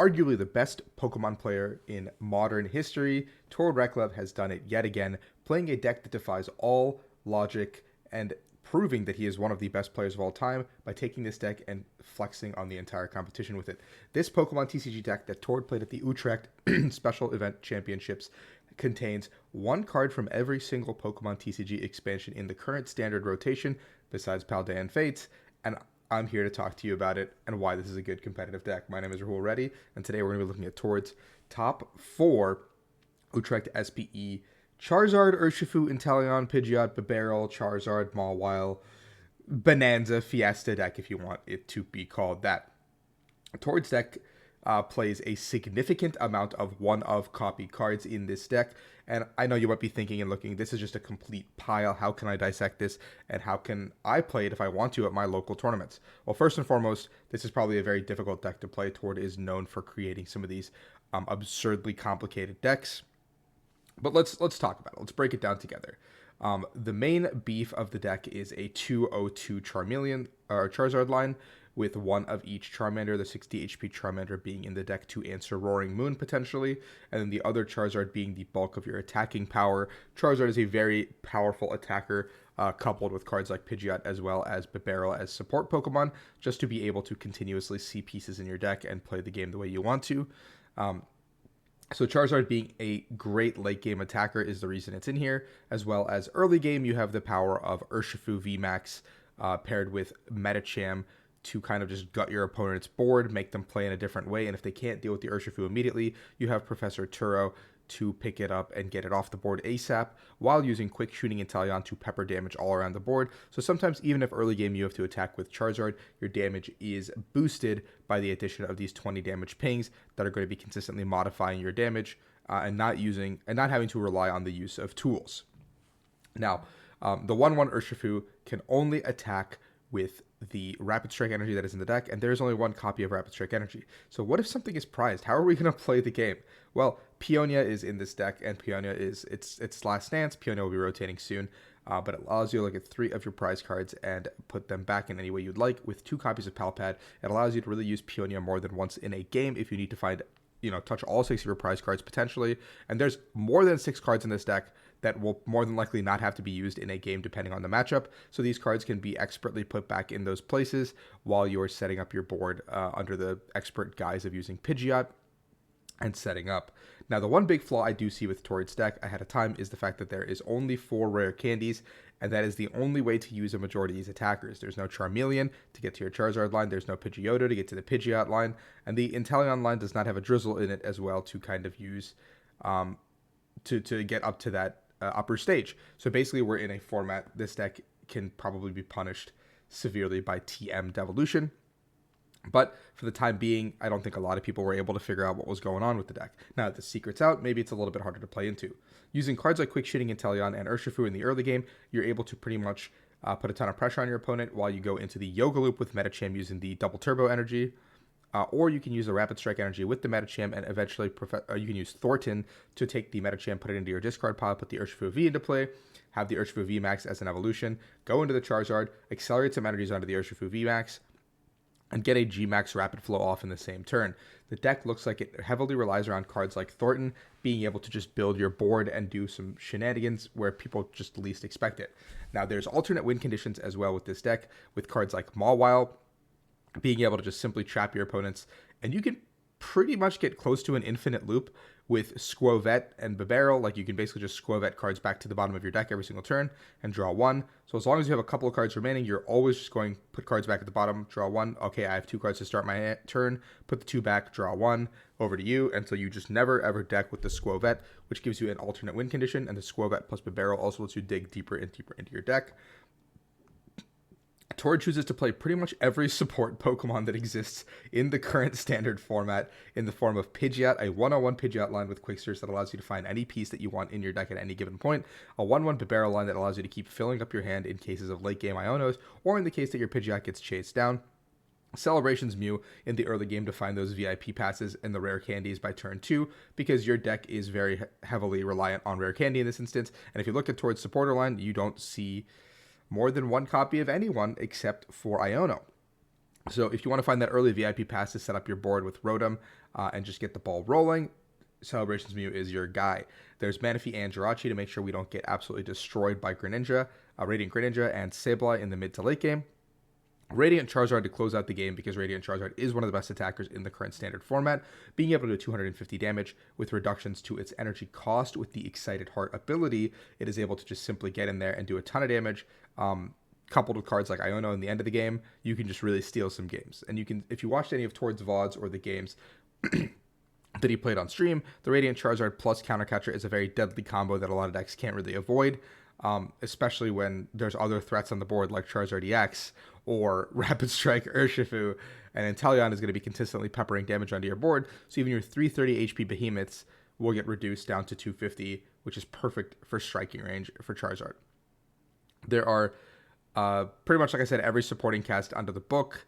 arguably the best Pokemon player in modern history, Tord Reklev has done it yet again, playing a deck that defies all logic and proving that he is one of the best players of all time by taking this deck and flexing on the entire competition with it. This Pokemon TCG deck that Tord played at the Utrecht Special Event Championships contains one card from every single Pokemon TCG expansion in the current standard rotation, besides Paldea and Fates, and I'm here to talk to you about it and why this is a good competitive deck. My name is Rahul Reddy, and today we're going to be looking at Tord's top 4 Utrecht SPE Charizard, Urshifu, Inteleon, Pidgeot, Bibarel, Charizard, Mawile, Bonanza, Fiesta deck, if you want it to be called that. Tord's deck plays a significant amount of one-of copy cards in this deck, and I know you might be thinking and looking, this is just a complete pile. How can I dissect this, and how can I play it if I want to at my local tournaments? Well, first and foremost, this is probably a very difficult deck to play. Tord is known for creating some of these absurdly complicated decks. But let's talk about it. Let's break it down together. The main beef of the deck is a 202 Charizard line with one of each Charmander, the 60 HP Charmander being in the deck to answer Roaring Moon potentially, and then the other Charizard being the bulk of your attacking power. Charizard is a very powerful attacker, coupled with cards like Pidgeot as well as Bibarel as support Pokemon, just to be able to continuously see pieces in your deck and play the game the way you want to. So Charizard being a great late game attacker is the reason it's in here, as well as early game you have the power of Urshifu VMAX paired with Medicham to kind of just gut your opponent's board, make them play in a different way, and if they can't deal with the Urshifu immediately, you have Professor Turo to pick it up and get it off the board ASAP, while using Quick Shooting Inteleon to pepper damage all around the board. So sometimes, even if early game you have to attack with Charizard, your damage is boosted by the addition of these 20 damage pings that are going to be consistently modifying your damage, and not having to rely on the use of tools. Now, the 1/1 Urshifu can only attack with the Rapid Strike energy that is in the deck, and there's only one copy of Rapid Strike energy. So what if something is prized? How are we going to play the game? Well, Peonia is in this deck, and Peonia is its last stance. Peonia will be rotating soon, but it allows you to look at 3 of your prize cards and put them back in any way you'd like. With 2 copies of Palpad, it allows you to really use Peonia more than once in a game if you need to find, touch all 6 of your prize cards potentially. And there's more than 6 cards in this deck that will more than likely not have to be used in a game depending on the matchup. So these cards can be expertly put back in those places while you're setting up your board under the expert guise of using Pidgeot and setting up. Now, the one big flaw I do see with Tord's deck ahead of time is the fact that there is only 4 rare candies, and that is the only way to use a majority of these attackers. There's no Charmeleon to get to your Charizard line, there's no Pidgeotto to get to the Pidgeot line, and the Inteleon line does not have a Drizzle in it as well to kind of use to get up to that upper stage. So basically we're in a format, this deck can probably be punished severely by TM Devolution. But for the time being, I don't think a lot of people were able to figure out what was going on with the deck. Now that the secret's out, maybe it's a little bit harder to play into. Using cards like Quick Shooting Inteleon and Urshifu in the early game, you're able to pretty much put a ton of pressure on your opponent while you go into the Yoga Loop with Medicham using the Double Turbo energy. Or you can use the Rapid Strike energy with the Medicham, and eventually you can use Thornton to take the Medicham, put it into your discard pile, put the Urshifu V into play, have the Urshifu VMAX as an evolution, go into the Charizard, accelerate some energies onto the Urshifu VMAX, and get a G-Max Rapid Flow off in the same turn. The deck looks like it heavily relies around cards like Thornton, being able to just build your board and do some shenanigans where people just least expect it. Now, there's alternate win conditions as well with this deck, with cards like Mawile, being able to just simply trap your opponents, and you can pretty much get close to an infinite loop with Squovette and Bibarel. Like, you can basically just Squovette cards back to the bottom of your deck every single turn and draw 1. So as long as you have a couple of cards remaining, you're always just going put cards back at the bottom, draw 1. Okay, I have 2 cards to start my turn, put the 2 back, draw 1, over to you. And so you just never ever deck with the Squovette, which gives you an alternate win condition, and the Squovette plus Bibarel also lets you dig deeper and deeper into your deck. Tord chooses to play pretty much every support Pokemon that exists in the current standard format in the form of Pidgeot, a 101 Pidgeot line with Quicksters that allows you to find any piece that you want in your deck at any given point, a 1/1 Bibarel line that allows you to keep filling up your hand in cases of late game Ionos, or in the case that your Pidgeot gets chased down. Celebrations Mew in the early game to find those VIP passes and the rare candies by turn 2, because your deck is very heavily reliant on rare candy in this instance. And if you look at Tord's supporter line, you don't see more than 1 copy of anyone except for Iono. So if you want to find that early VIP pass to set up your board with Rotom, and just get the ball rolling, Celebrations Mew is your guy. There's Manaphy and Jirachi to make sure we don't get absolutely destroyed by Greninja, Radiant Greninja, and Sableye in the mid to late game. Radiant Charizard to close out the game, because Radiant Charizard is one of the best attackers in the current standard format, being able to do 250 damage with reductions to its energy cost. With the Excited Heart ability, it is able to just simply get in there and do a ton of damage. Coupled with cards like Iono in the end of the game, you can just really steal some games. And you can, if you watched any of Tord's VODs or the games that he played on stream, the Radiant Charizard plus Counter Catcher is a very deadly combo that a lot of decks can't really avoid, especially when there's other threats on the board like Charizard EX or Rapid Strike Urshifu, and Inteleon is going to be consistently peppering damage onto your board, so even your 330 HP behemoths will get reduced down to 250, which is perfect for striking range for Charizard. There are pretty much, like I said, every supporting cast under the book.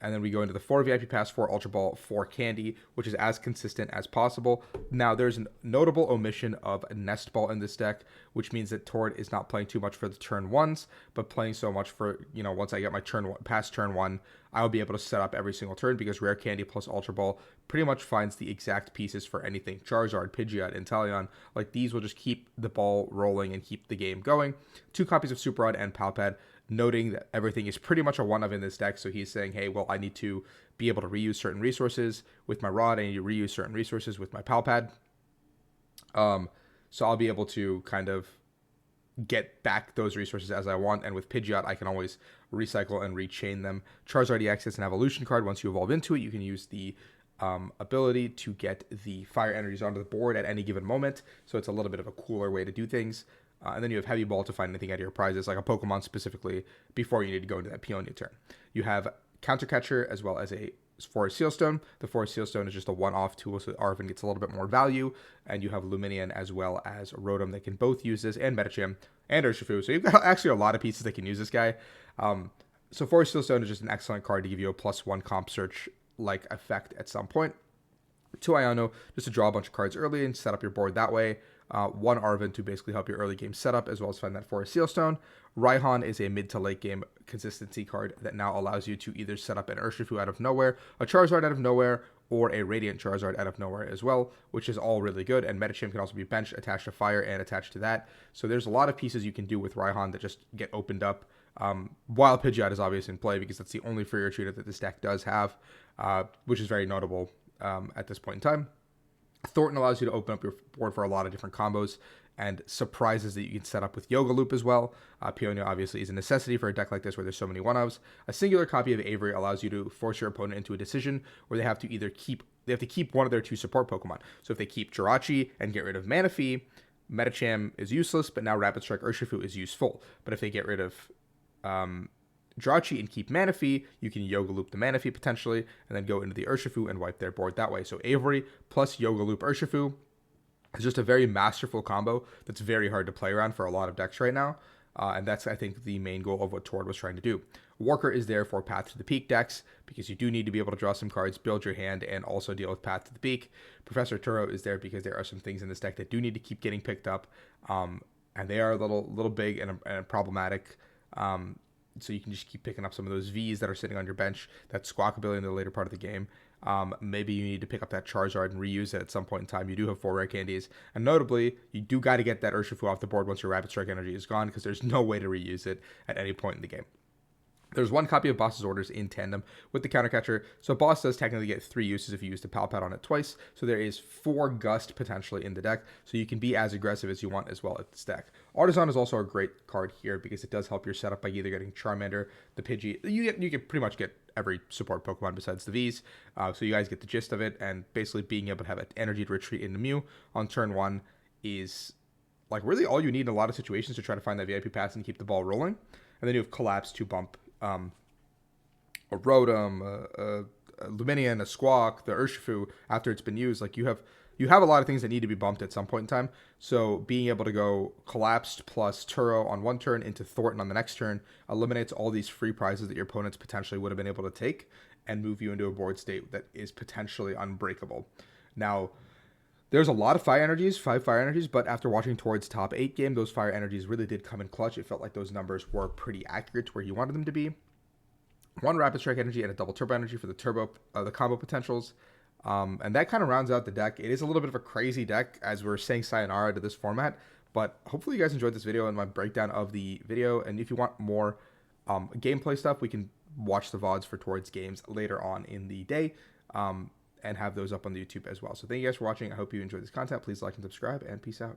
And then we go into the 4 VIP Pass, 4 Ultra Ball, 4 Candy, which is as consistent as possible. Now, there's a notable omission of Nest Ball in this deck, which means that Tord is not playing too much for the turn ones, but playing so much for, once I get my turn past turn 1, I'll be able to set up every single turn, because Rare Candy plus Ultra Ball pretty much finds the exact pieces for anything. Charizard, Pidgeot, Inteleon, like these will just keep the ball rolling and keep the game going. 2 copies of Super Rod and Palpad, noting that everything is pretty much a one-of in this deck. So he's saying, hey, well, I need to be able to reuse certain resources with my Rod. I need to reuse certain resources with my Palpad. So I'll be able to kind of get back those resources as I want. And with Pidgeot, I can always recycle and rechain them. Charizard EX is an evolution card. Once you evolve into it, you can use the ability to get the fire energies onto the board at any given moment. So it's a little bit of a cooler way to do things. And then you have Heavy Ball to find anything out of your prizes, like a Pokemon specifically, before you need to go into that Peonia turn. You have Counter Catcher as well as a Forest Seal Stone. The Forest Seal Stone is just a one-off tool, so Arven gets a little bit more value. And you have Luminion as well as Rotom that can both use this, and Medicham and Urshifu. So you've got actually a lot of pieces that can use this guy. So Forest Seal Stone is just an excellent card to give you a +1 comp search-like effect at some point. 2 Iono, just to draw a bunch of cards early and set up your board that way. 1 Arven to basically help your early game setup, as well as find that Forest Seal Stone. Raihan is a mid to late game consistency card that now allows you to either set up an Urshifu out of nowhere, a Charizard out of nowhere, or a Radiant Charizard out of nowhere as well, which is all really good. And Medicham can also be benched, attached to fire, and attached to that. So there's a lot of pieces you can do with Raihan that just get opened up, while Pidgeot is obviously in play, because that's the only free retreater that this deck does have, which is very notable at this point in time. Thornton allows you to open up your board for a lot of different combos and surprises that you can set up with Yoga Loop as well. Peonia obviously is a necessity for a deck like this where there's so many one-ofs. A singular copy of Avery allows you to force your opponent into a decision where they have to either keep one of their 2 support Pokemon. So if they keep Jirachi and get rid of Manaphy, Medicham is useless, but now Rapid Strike Urshifu is useful. But if they get rid of Jirachi and keep Manaphy, you can Yoga Loop the Manaphy potentially, and then go into the Urshifu and wipe their board that way. So Avery plus Yoga Loop Urshifu is just a very masterful combo that's very hard to play around for a lot of decks right now. And that's, I think, the main goal of what Tord was trying to do. Walker is there for Path to the Peak decks, because you do need to be able to draw some cards, build your hand, and also deal with Path to the Peak. Professor Turo is there because there are some things in this deck that do need to keep getting picked up, and they are a little big and problematic. So you can just keep picking up some of those Vs that are sitting on your bench, that Squawk ability in the later part of the game. Maybe you need to pick up that Charizard and reuse it at some point in time. You do have 4 rare candies. And notably, you do got to get that Urshifu off the board once your Rapid Strike energy is gone, because there's no way to reuse it at any point in the game. There's 1 copy of Boss's Orders in tandem with the Counter Catcher. So Boss does technically get 3 uses if you use the Palpad on it twice. So there is 4 Gust potentially in the deck. So you can be as aggressive as you want as well at this deck. Artisan is also a great card here because it does help your setup by either getting Charmander, the Pidgey. You can pretty much get every support Pokemon besides the Vs. So you guys get the gist of it. And basically being able to have an energy to retreat into Mew on turn 1 is like really all you need in a lot of situations to try to find that VIP pass and keep the ball rolling. And then you have Collapse to bump a Rotom, a Luminion, a Squawk, the Urshifu after it's been used. Like you have a lot of things that need to be bumped at some point in time. So being able to go Collapsed plus Turo on one turn into Thornton on the next turn eliminates all these free prizes that your opponents potentially would have been able to take and move you into a board state that is potentially unbreakable. Now, there's a lot of 5 fire energies, but after watching Tord's top 8 game, those fire energies really did come in clutch. It felt like those numbers were pretty accurate to where you wanted them to be. 1 Rapid Strike energy and a double Turbo energy for the combo potentials. And that kind of rounds out the deck. It is a little bit of a crazy deck as we're saying sayonara to this format, but hopefully you guys enjoyed this video and my breakdown of the video. And if you want more gameplay stuff, we can watch the VODs for Towards games later on in the day, and have those up on the YouTube as well. So thank you guys for watching. I hope you enjoyed this content. Please like and subscribe, and peace out.